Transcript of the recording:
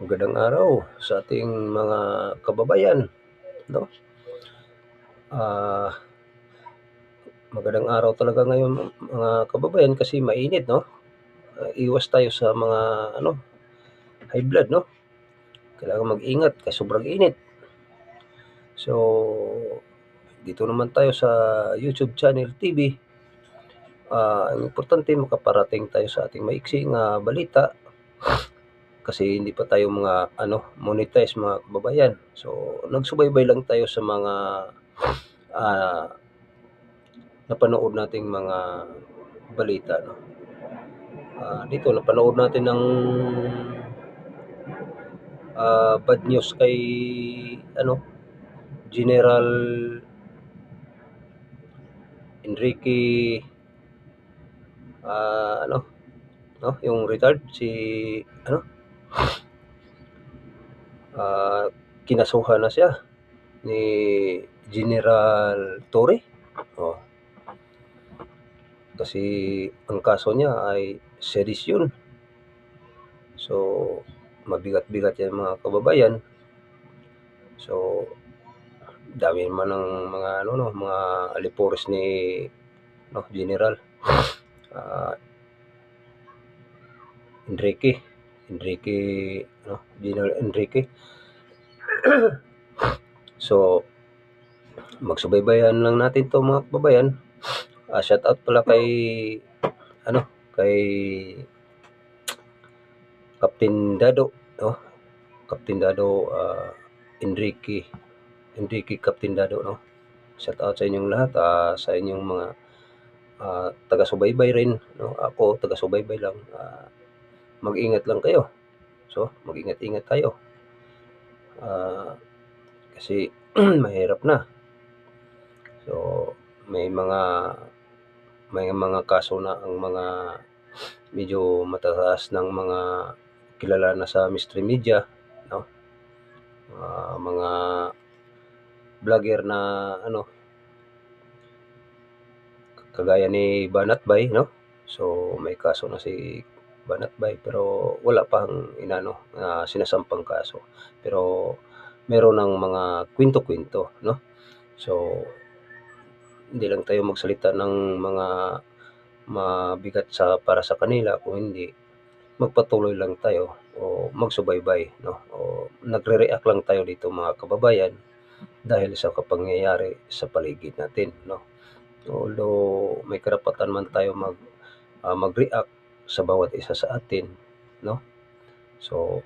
Magandang araw sa ating mga kababayan, 'no? Ah, Magandang araw talaga ngayon mga kababayan kasi mainit, 'no? Iwas tayo sa mga ano, high blood, 'no? Kailangan mag-ingat kasi sobrang init. So, dito naman tayo sa YouTube channel, TV. Ang importante makaparating tayo sa ating maiksing balita kasi hindi pa tayo mga monetize mga kababayan. So, nagsubaybay lang tayo sa mga ah, napanood nating mga balita, 'no. Dito napanood natin ng bad news kay General Enrique, 'no, yung retired si ano, ah, kinasuhan na siya ni General Torre. Oh, kasi ang kaso niya ay sedisyon. So, mabigat-bigat 'yan mga kababayan. So, dami naman ng mga mga alipores ni General ah, Enrique Enrique General Enrique. So, magsubaybayan lang natin 'to mga kababayan. Shoutout pala kay ano, kay Captain Dado, 'no, Captain Dado, Enrique Enrique Captain Dado, 'no. Shoutout sa inyong lahat, sa inyong mga taga-subaybay rin, 'no. Ako taga-subaybay lang, mag-ingat lang kayo. So, mag-ingat-ingat tayo, kasi mahirap na. So, may mga kaso na ang mga medyo matataas ng mga kilala na sa mainstream media, 'no, mga vlogger na kagaya ni Banatbay, 'no. So, may kaso na si Banatbay pero wala pang sinasampang kaso. Pero meron ng mga kwento-kwento, 'no. So, hindi lang tayo magsalita ng mga mabigat para sa kanila kung hindi magpatuloy lang tayo o magsubaybay, 'no, o nagre-react lang tayo dito mga kababayan dahil sa kapangyayari sa paligid natin, 'no. Although may karapatan man tayo mag-react sa bawat isa sa atin, 'no. So